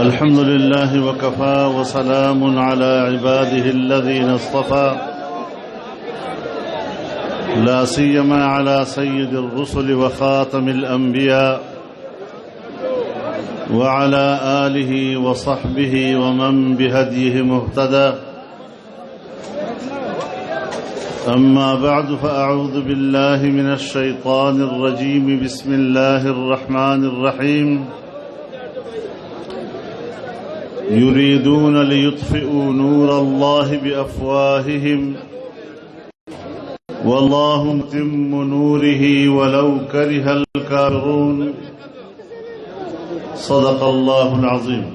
الحمد لله وكفى وسلام على عباده الذين اصطفى لا سيما على سيد الرسل وخاتم الأنبياء وعلى آله وصحبه ومن بهديه مهتدى. أما بعد فأعوذ بالله من الشيطان الرجيم. بسم الله الرحمن الرحيم. يريدون ليطفئوا نور الله بأفواههم والله متم نوره ولو كره الكافرون. صدق الله العظيم.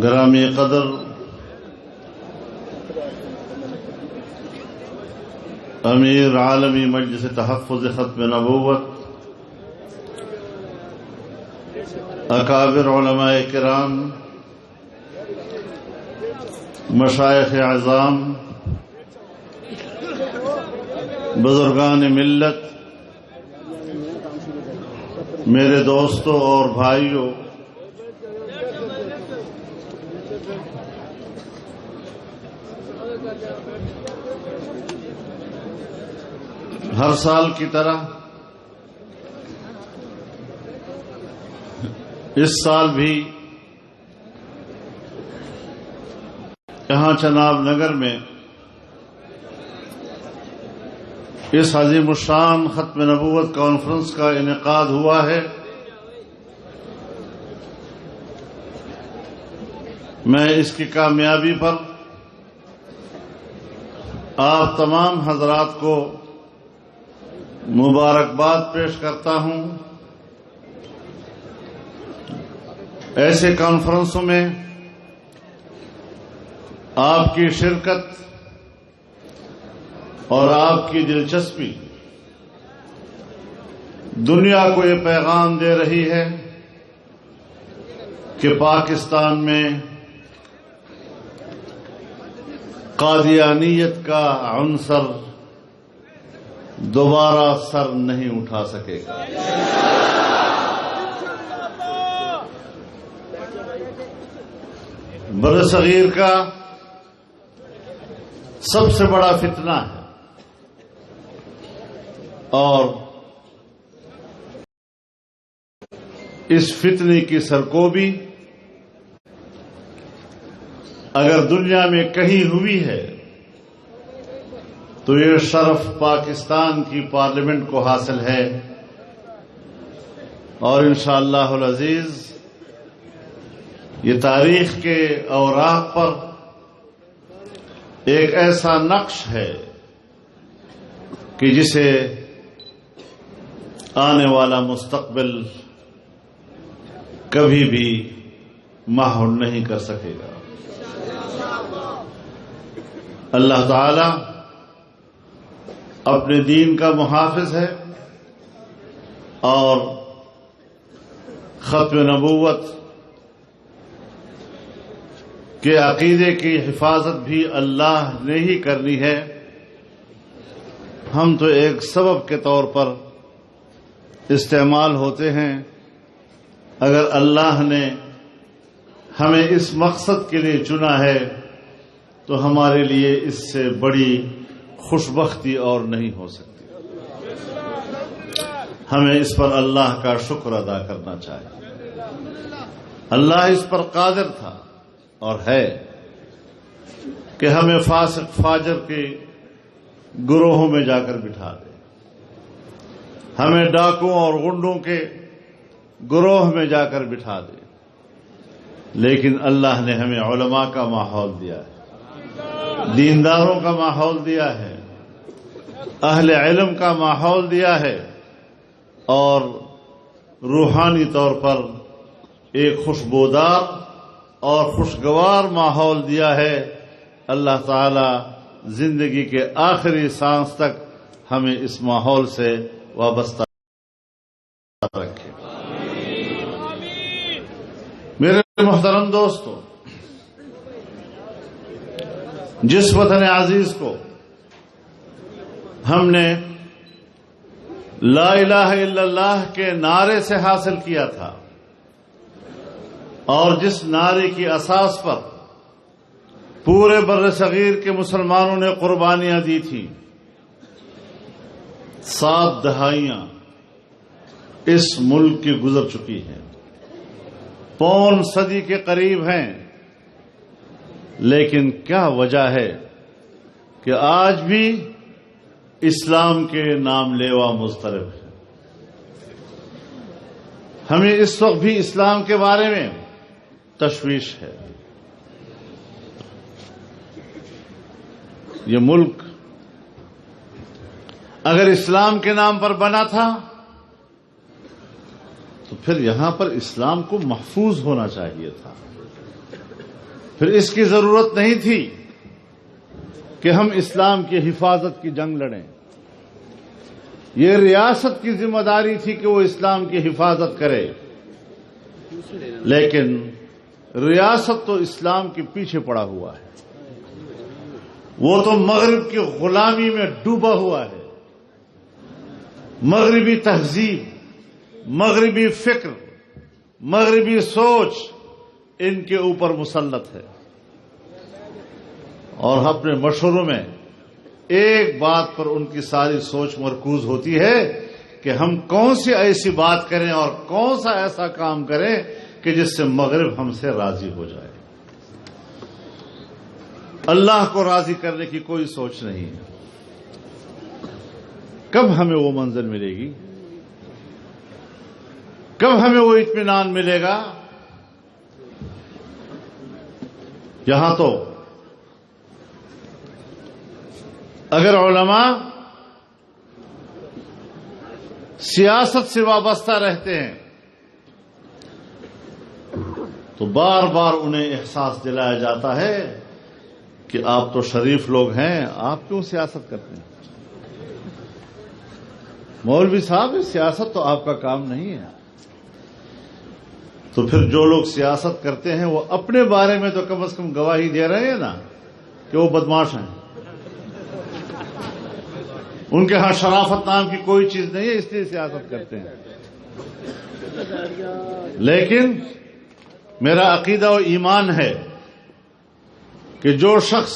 گرامی قدر امیر عالمی مجلس تحفظ ختم نبوت، اکابر علماء کرام، مشائخ اعظام، بزرگان ملت، میرے دوستوں اور بھائیوں، ہر سال کی طرح اس سال بھی یہاں چناب نگر میں اس عظیم الشان ختم نبوت کانفرنس کا انعقاد ہوا ہے. میں اس کی کامیابی پر آپ تمام حضرات کو مبارکباد پیش کرتا ہوں. ایسے کانفرنسوں میں آپ کی شرکت اور آپ کی دلچسپی دنیا کو یہ پیغام دے رہی ہے کہ پاکستان میں قادیانیت کا عنصر دوبارہ سر نہیں اٹھا سکے گا. برصغیر کا سب سے بڑا فتنہ ہے اور اس فتنے کی سرکوبی اگر دنیا میں کہیں ہوئی ہے تو یہ شرف پاکستان کی پارلیمنٹ کو حاصل ہے. اور انشاءاللہ العزیز یہ تاریخ کے اوراق پر ایک ایسا نقش ہے کہ جسے آنے والا مستقبل کبھی بھی محو نہیں کر سکے گا. اللہ تعالی اپنے دین کا محافظ ہے اور ختم نبوت کے عقیدے کی حفاظت بھی اللہ نے ہی کرنی ہے. ہم تو ایک سبب کے طور پر استعمال ہوتے ہیں. اگر اللہ نے ہمیں اس مقصد کے لیے چنا ہے تو ہمارے لیے اس سے بڑی خوشبختی اور نہیں ہو سکتی. ہمیں اس پر اللہ کا شکر ادا کرنا چاہیے. اللہ اس پر قادر تھا اور ہے کہ ہمیں فاسق فاجر کے گروہوں میں جا کر بٹھا دے، ہمیں ڈاکوں اور غنڈوں کے گروہ میں جا کر بٹھا دے. لیکن اللہ نے ہمیں علماء کا ماحول دیا ہے، دینداروں کا ماحول دیا ہے، اہل علم کا ماحول دیا ہے اور روحانی طور پر ایک خوشبودار اور خوشگوار ماحول دیا ہے. اللہ تعالی زندگی کے آخری سانس تک ہمیں اس ماحول سے وابستہ رکھے. میرے محترم دوستو، جس وطن عزیز کو ہم نے لا الہ الا اللہ کے نعرے سے حاصل کیا تھا، اور جس نعرے کی اساس پر پورے بر صغیر کے مسلمانوں نے قربانیاں دی تھیں، 7 دہائیاں اس ملک کی گزر چکی ہیں، پون صدی کے قریب ہیں، لیکن کیا وجہ ہے کہ آج بھی اسلام کے نام لیوا مضطرب ہے؟ ہمیں اس وقت بھی اسلام کے بارے میں تشویش ہے۔ یہ ملک اگر اسلام کے نام پر بنا تھا تو پھر یہاں پر اسلام کو محفوظ ہونا چاہیے تھا، پھر اس کی ضرورت نہیں تھی کہ ہم اسلام کی حفاظت کی جنگ لڑیں۔ یہ ریاست کی ذمہ داری تھی کہ وہ اسلام کی حفاظت کرے، لیکن ریاست تو اسلام کے پیچھے پڑا ہوا ہے، وہ تو مغرب کی غلامی میں ڈوبا ہوا ہے۔ مغربی تہذیب، مغربی فکر، مغربی سوچ ان کے اوپر مسلط ہے، اور اپنے مشوروں میں ایک بات پر ان کی ساری سوچ مرکوز ہوتی ہے کہ ہم کون سی ایسی بات کریں اور کون سا ایسا کام کریں کہ جس سے مغرب ہم سے راضی ہو جائے۔ اللہ کو راضی کرنے کی کوئی سوچ نہیں ہے۔ کب ہمیں وہ منزل ملے گی؟ کب ہمیں وہ اطمینان ملے گا؟ یہاں تو اگر علماء سیاست سے وابستہ رہتے ہیں تو بار بار انہیں احساس دلایا جاتا ہے کہ آپ تو شریف لوگ ہیں، آپ کیوں سیاست کرتے ہیں؟ مولوی صاحب، سیاست تو آپ کا کام نہیں ہے۔ تو پھر جو لوگ سیاست کرتے ہیں وہ اپنے بارے میں تو کم از کم گواہی دے رہے ہیں نا کہ وہ بدماش ہیں، ان کے ہاں شرافت نام کی کوئی چیز نہیں ہے، اس لیے سیاست کرتے ہیں۔ لیکن میرا عقیدہ و ایمان ہے کہ جو شخص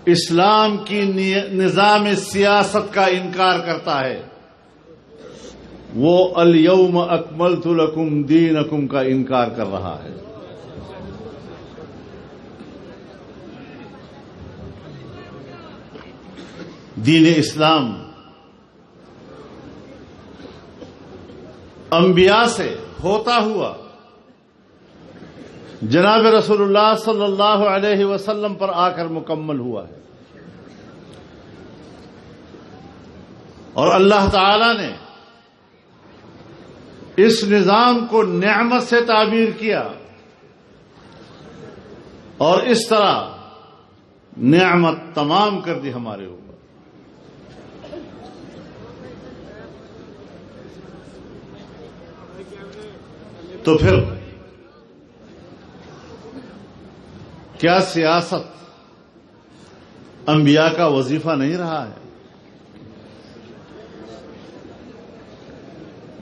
اسلام کی نظام سیاست کا انکار کرتا ہے وہ الیوم اکملت لکم دینکم کا انکار کر رہا ہے۔ دین اسلام انبیاء سے ہوتا ہوا جناب رسول اللہ صلی اللہ علیہ وسلم پر آ کر مکمل ہوا ہے، اور اللہ تعالی نے اس نظام کو نعمت سے تعبیر کیا، اور اس طرح نعمت تمام کر دی ہمارے اوپر۔ تو پھر کیا سیاست انبیاء کا وظیفہ نہیں رہا ہے؟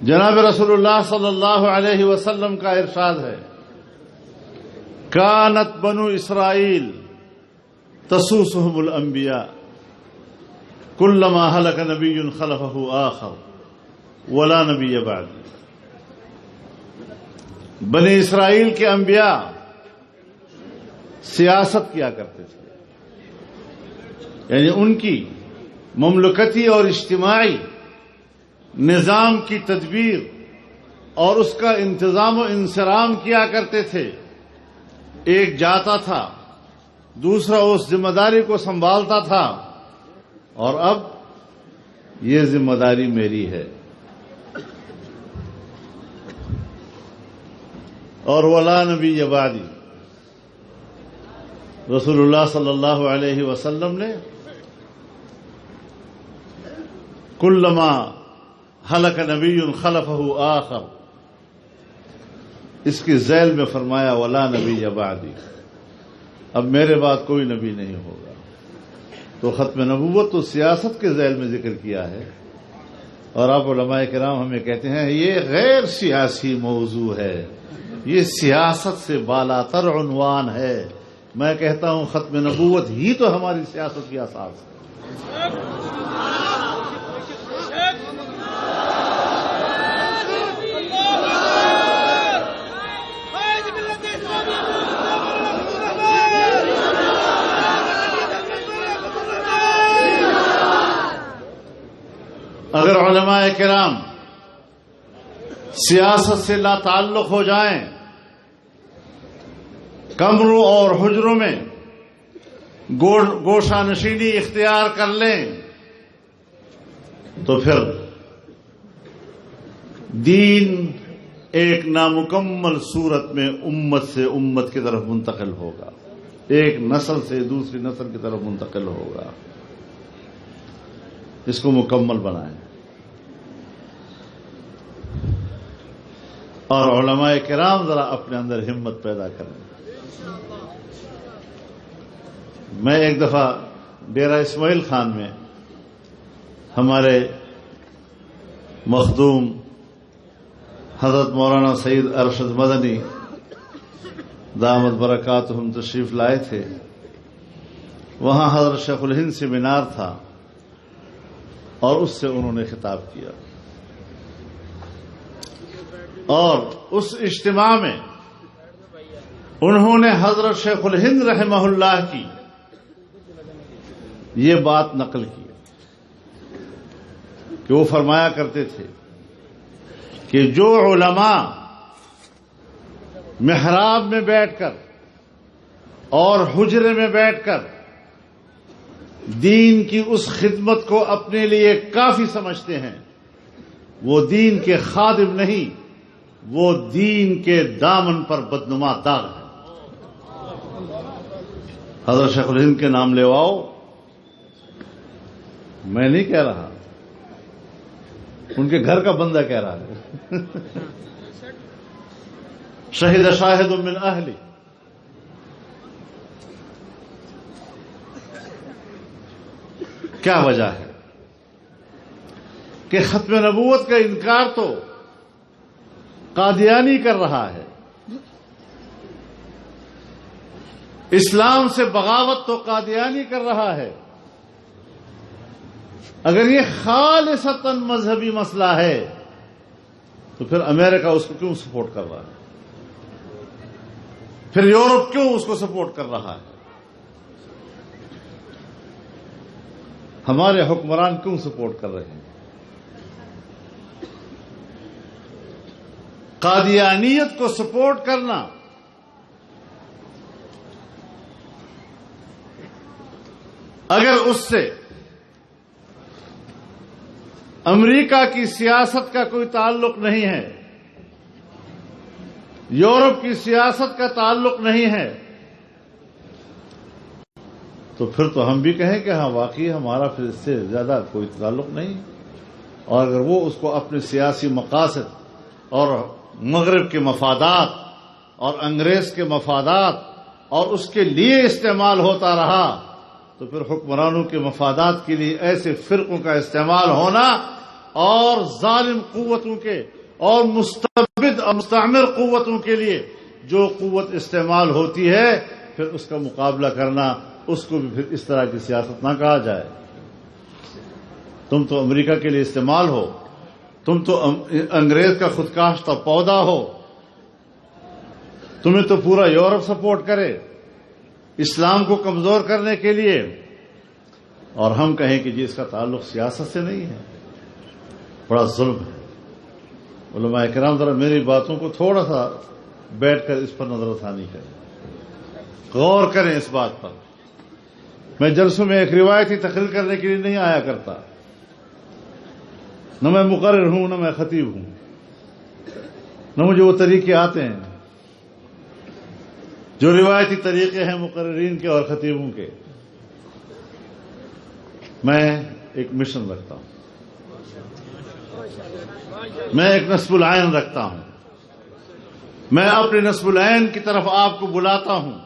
جناب رسول اللہ صلی اللہ علیہ وسلم کا ارشاد ہے، کانت بنو اسرائیل تسوسهم الانبیاء کلما ہلک نبی خلفہ آخر ولا نبی بعد۔ بنی اسرائیل کے انبیاء سیاست کیا کرتے تھے، یعنی ان کی مملکتی اور اجتماعی نظام کی تدبیر اور اس کا انتظام و انصرام کیا کرتے تھے۔ ایک جاتا تھا، دوسرا اس ذمہ داری کو سنبھالتا تھا، اور اب یہ ذمہ داری میری ہے۔ اور ولا نبی بعدی، رسول اللہ صلی اللہ علیہ وسلم نے کلما ہلک نبی خلفہ آخر، اس کی ذیل میں فرمایا ولا نبی بعدی، اب میرے بعد کوئی نبی نہیں ہوگا۔ تو ختم نبوت تو سیاست کے ذیل میں ذکر کیا ہے، اور آپ علماء کرام ہمیں کہتے ہیں یہ غیر سیاسی موضوع ہے، یہ سیاست سے بالاتر عنوان ہے۔ میں کہتا ہوں ختم نبوت ہی تو ہماری سیاست کی اساس ہے۔ اگر علماء کرام سیاست سے لا تعلق ہو جائیں، کمروں اور حجروں میں گوشہ نشینی اختیار کر لیں، تو پھر دین ایک نامکمل صورت میں امت سے امت کی طرف منتقل ہوگا، ایک نسل سے دوسری نسل کی طرف منتقل ہوگا۔ اس کو مکمل بنائیں۔ اور علماء کرام ذرا اپنے اندر ہمت پیدا کریں۔ میں ایک دفعہ ڈیرہ اسماعیل خان میں ہمارے مخدوم حضرت مولانا سید ارشد مدنی دامت برکاتہم تشریف لائے تھے۔ وہاں حضرت شیخ الہند سیمینار تھا اور اس سے انہوں نے خطاب کیا، اور اس اجتماع میں انہوں نے حضرت شیخ الہند رحمہ اللہ کی یہ بات نقل کی کہ وہ فرمایا کرتے تھے کہ جو علماء محراب میں بیٹھ کر اور حجرے میں بیٹھ کر دین کی اس خدمت کو اپنے لیے کافی سمجھتے ہیں، وہ دین کے خادم نہیں، وہ دین کے دامن پر بدنما داغ ہے۔ حضرت شیخ الہند کے نام لیواؤ، میں نہیں کہہ رہا، ان کے گھر کا بندہ کہہ رہا ہے۔ شہید شاہد من اہلی۔ کیا وجہ ہے کہ ختم نبوت کا انکار تو قادیانی کر رہا ہے، اسلام سے بغاوت تو قادیانی کر رہا ہے۔ اگر یہ خالصتاً مذہبی مسئلہ ہے تو پھر امریکہ اس کو کیوں سپورٹ کر رہا ہے؟ پھر یورپ کیوں اس کو سپورٹ کر رہا ہے؟ ہمارے حکمران کیوں سپورٹ کر رہے ہیں؟ قادیانیت کو سپورٹ کرنا اگر اس سے امریکہ کی سیاست کا کوئی تعلق نہیں ہے، یورپ کی سیاست کا تعلق نہیں ہے، تو پھر تو ہم بھی کہیں کہ ہاں واقعی ہمارا پھر اس سے زیادہ کوئی تعلق نہیں۔ اور اگر وہ اس کو اپنے سیاسی مقاصد اور مغرب کے مفادات اور انگریز کے مفادات اور اس کے لیے استعمال ہوتا رہا، تو پھر حکمرانوں کے مفادات کے لیے ایسے فرقوں کا استعمال ہونا اور ظالم قوتوں کے اور مستبد اور مستعمر قوتوں کے لیے جو قوت استعمال ہوتی ہے، پھر اس کا مقابلہ کرنا، اس کو بھی پھر اس طرح کی سیاست نہ کہا جائے۔ تم تو امریکہ کے لیے استعمال ہو، تم تو انگریز کا خودکاشتہ پودا ہو، تمہیں تو پورا یورپ سپورٹ کرے اسلام کو کمزور کرنے کے لیے، اور ہم کہیں کہ جی اس کا تعلق سیاست سے نہیں ہے، بڑا ظلم ہے۔ علماء کرام ذرا میری باتوں کو تھوڑا سا بیٹھ کر اس پر نظر ثانی کریں، غور کریں اس بات پر۔ میں جلسوں میں ایک روایتی تقریر کرنے کے لیے نہیں آیا کرتا، نہ میں مقرر ہوں نہ میں خطیب ہوں، نہ مجھے وہ طریقے آتے ہیں جو روایتی طریقے ہیں مقررین کے اور خطیبوں کے۔ میں ایک مشن رکھتا ہوں، میں ایک نصب العین رکھتا ہوں، میں اپنے نصب العین کی طرف آپ کو بلاتا ہوں۔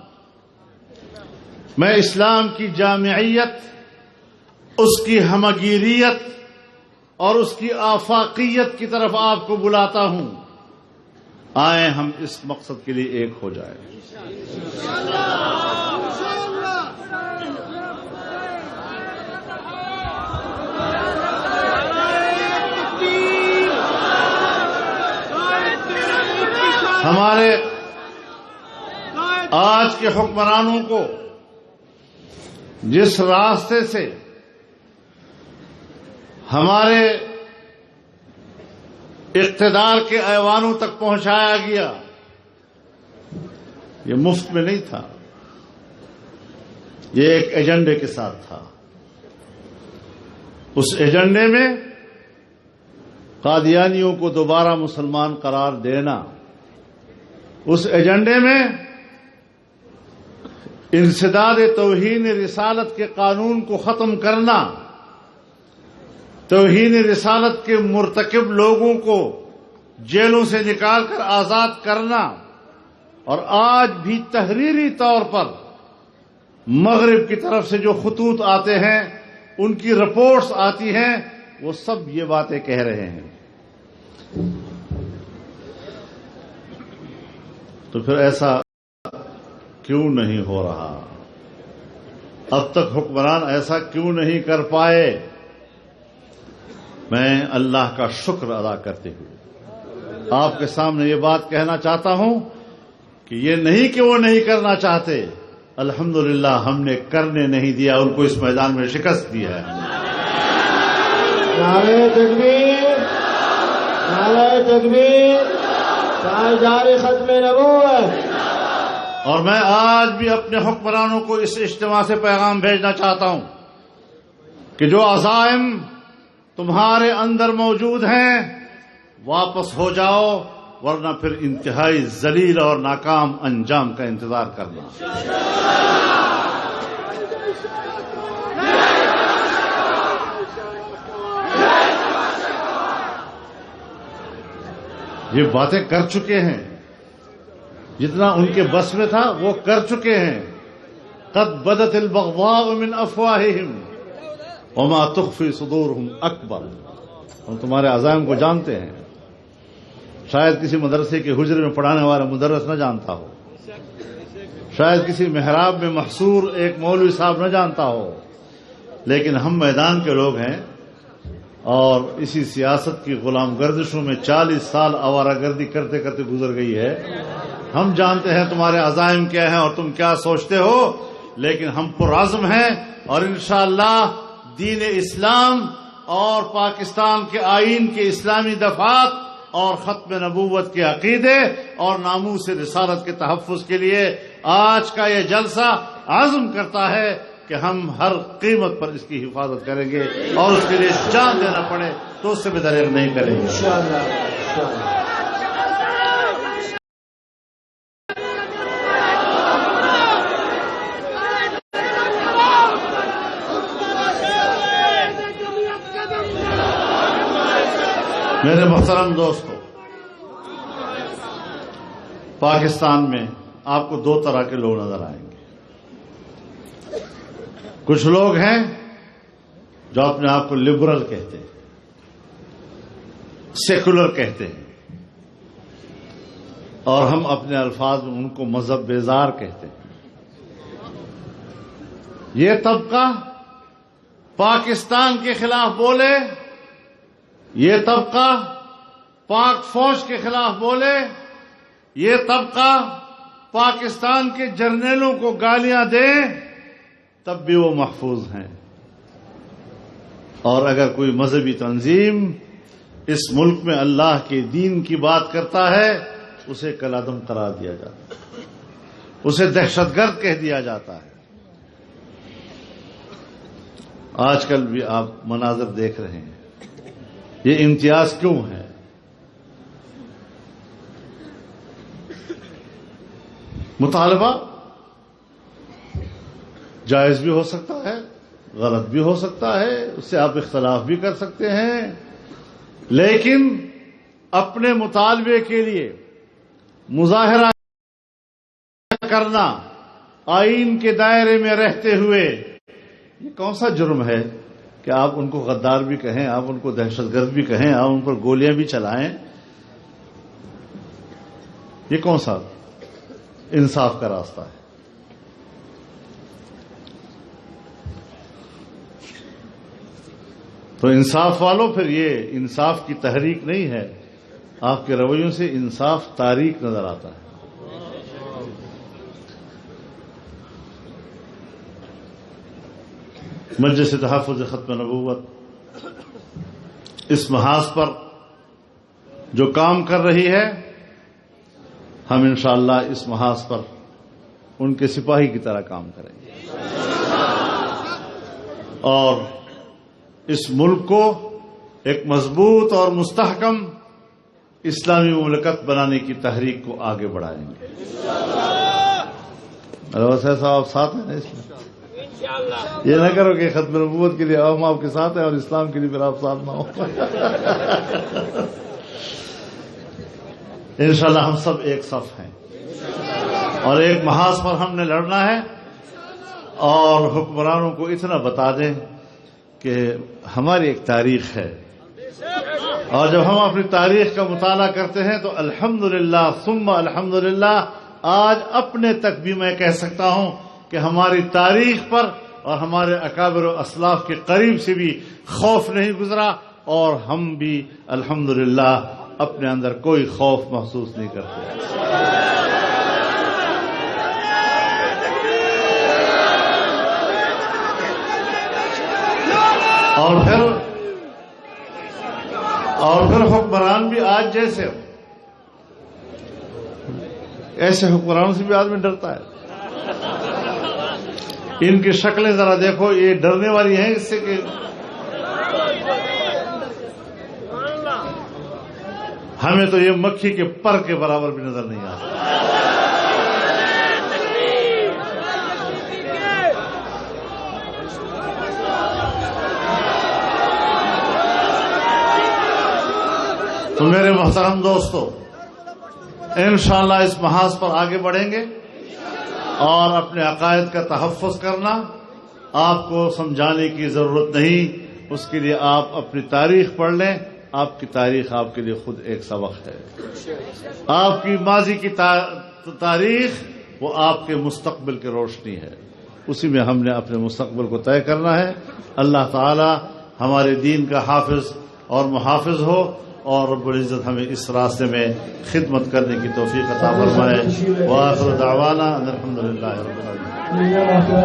میں اسلام کی جامعیت، اس کی ہمگیریت اور اس کی آفاقیت کی طرف آپ کو بلاتا ہوں. آئیں ہم اس مقصد کے لیے ایک ہو جائیں. ہمارے آج کے حکمرانوں کو جس راستے سے ہمارے اقتدار کے ایوانوں تک پہنچایا گیا، یہ مفت میں نہیں تھا، یہ ایک ایجنڈے کے ساتھ تھا. اس ایجنڈے میں قادیانیوں کو دوبارہ مسلمان قرار دینا، اس ایجنڈے میں انسداد توہین رسالت کے قانون کو ختم کرنا، توہین رسالت کے مرتکب لوگوں کو جیلوں سے نکال کر آزاد کرنا، اور آج بھی تحریری طور پر مغرب کی طرف سے جو خطوط آتے ہیں، ان کی رپورٹس آتی ہیں، وہ سب یہ باتیں کہہ رہے ہیں. تو پھر ایسا کیوں نہیں ہو رہا؟ اب تک حکمران ایسا کیوں نہیں کر پائے؟ میں اللہ کا شکر ادا کرتے ہوئے آپ کے سامنے یہ بات کہنا چاہتا ہوں کہ یہ نہیں کہ وہ نہیں کرنا چاہتے، الحمدللہ ہم نے کرنے نہیں دیا، ان کو اس میدان میں شکست دی ہے. نعرہ تکبیر، نعرہ تکبیر، جاری ختم نبوت. اور میں آج بھی اپنے حکمرانوں کو اس اجتماع سے پیغام بھیجنا چاہتا ہوں کہ جو عزائم تمہارے اندر موجود ہیں واپس ہو جاؤ، ورنہ پھر انتہائی ذلیل اور ناکام انجام کا انتظار کرنا. یہ باتیں کر چکے ہیں، جتنا ان کے بس میں تھا وہ کر چکے ہیں. قد بدت البغضاء من افواہہم وما تخفی صدورہم اکبر. ہم تمہارے عزائم کو جانتے ہیں، شاید کسی مدرسے کے حجرے میں پڑھانے والا مدرس نہ جانتا ہو، شاید کسی محراب میں محصور ایک مولوی صاحب نہ جانتا ہو، لیکن ہم میدان کے لوگ ہیں، اور اسی سیاست کی غلام گردشوں میں 40 سال آوارہ گردی کرتے کرتے گزر گئی ہے. ہم جانتے ہیں تمہارے عزائم کیا ہیں اور تم کیا سوچتے ہو، لیکن ہم پرعزم ہیں، اور انشاءاللہ دین اسلام اور پاکستان کے آئین کے اسلامی دفعات اور ختم نبوت کے عقیدے اور ناموس رسالت کے تحفظ کے لیے آج کا یہ جلسہ عزم کرتا ہے کہ ہم ہر قیمت پر اس کی حفاظت کریں گے، اور اس کے لیے جان دینا پڑے تو اس سے بھی دریغ نہیں کریں گے. میرے محترم دوستو، پاکستان میں آپ کو دو طرح کے لوگ نظر آئیں گے. کچھ لوگ ہیں جو اپنے آپ کو لبرل کہتے ہیں، سیکولر کہتے ہیں، اور ہم اپنے الفاظ میں ان کو مذہب بیزار کہتے ہیں. یہ طبقہ پاکستان کے خلاف بولے، یہ طبقہ پاک فوج کے خلاف بولے، یہ طبقہ پاکستان کے جرنیلوں کو گالیاں دے، تب بھی وہ محفوظ ہیں. اور اگر کوئی مذہبی تنظیم اس ملک میں اللہ کے دین کی بات کرتا ہے، اسے کالعدم قرار دیا جاتا ہے، اسے دہشت گرد کہہ دیا جاتا ہے. آج کل بھی آپ مناظر دیکھ رہے ہیں. یہ امتیاز کیوں ہے؟ مطالبہ جائز بھی ہو سکتا ہے، غلط بھی ہو سکتا ہے، اس سے آپ اختلاف بھی کر سکتے ہیں، لیکن اپنے مطالبے کے لیے مظاہرہ کرنا آئین کے دائرے میں رہتے ہوئے، یہ کون سا جرم ہے کہ آپ ان کو غدار بھی کہیں، آپ ان کو دہشت گرد بھی کہیں، آپ ان پر گولیاں بھی چلائیں، یہ کون سا انصاف کا راستہ ہے؟ تو انصاف والوں، پھر یہ انصاف کی تحریک نہیں ہے، آپ کے رویوں سے انصاف تاریک نظر آتا ہے۔ مجلس تحفظ ختم نبوت اس محاذ پر جو کام کر رہی ہے، ہم انشاءاللہ اس محاذ پر ان کے سپاہی کی طرح کام کریں گے اور اس ملک کو ایک مضبوط اور مستحکم اسلامی مملکت بنانے کی تحریک کو آگے بڑھائیں گے۔ ویسے صاحب ساتھ ہیں نا اس میں؟ یہ نہ کرو کہ ختم نبوت کے لیے ہم آپ کے ساتھ ہیں اور اسلام کے لیے پھر آپ ساتھ نہ ہو۔ انشاءاللہ ہم سب ایک صف ہیں اور ایک محاذ پر ہم نے لڑنا ہے، اور حکمرانوں کو اتنا بتا دیں کہ ہماری ایک تاریخ ہے، اور جب ہم اپنی تاریخ کا مطالعہ کرتے ہیں تو الحمدللہ ثم الحمدللہ آج اپنے تک بھی میں کہہ سکتا ہوں کہ ہماری تاریخ پر اور ہمارے اکابر و اسلاف کے قریب سے بھی خوف نہیں گزرا، اور ہم بھی الحمدللہ اپنے اندر کوئی خوف محسوس نہیں کرتے۔ اور پھر حکمران بھی آج جیسے ایسے حکمرانوں سے بھی آدمی ڈرتا ہے۔ ان کی شکلیں ذرا دیکھو، یہ ڈرنے والی ہیں اس سے کہ ہمیں تو یہ مکھی کے پر کے برابر بھی نظر نہیں آتا۔ تو میرے محترم دوستو، انشاءاللہ اس محاذ پر آگے بڑھیں گے، اور اپنے عقائد کا تحفظ کرنا آپ کو سمجھانے کی ضرورت نہیں، اس کے لیے آپ اپنی تاریخ پڑھ لیں۔ آپ کی تاریخ آپ کے لیے خود ایک سبق ہے۔ آپ کی ماضی کی تاریخ وہ آپ کے مستقبل کی روشنی ہے، اسی میں ہم نے اپنے مستقبل کو طے کرنا ہے۔ اللہ تعالی ہمارے دین کا حافظ اور محافظ ہو، اور رب العزت ہمیں اس راستے میں خدمت کرنے کی توفیق عطا فرمائے۔ وآخر دعوانا ان الحمدللہ رب العالمین۔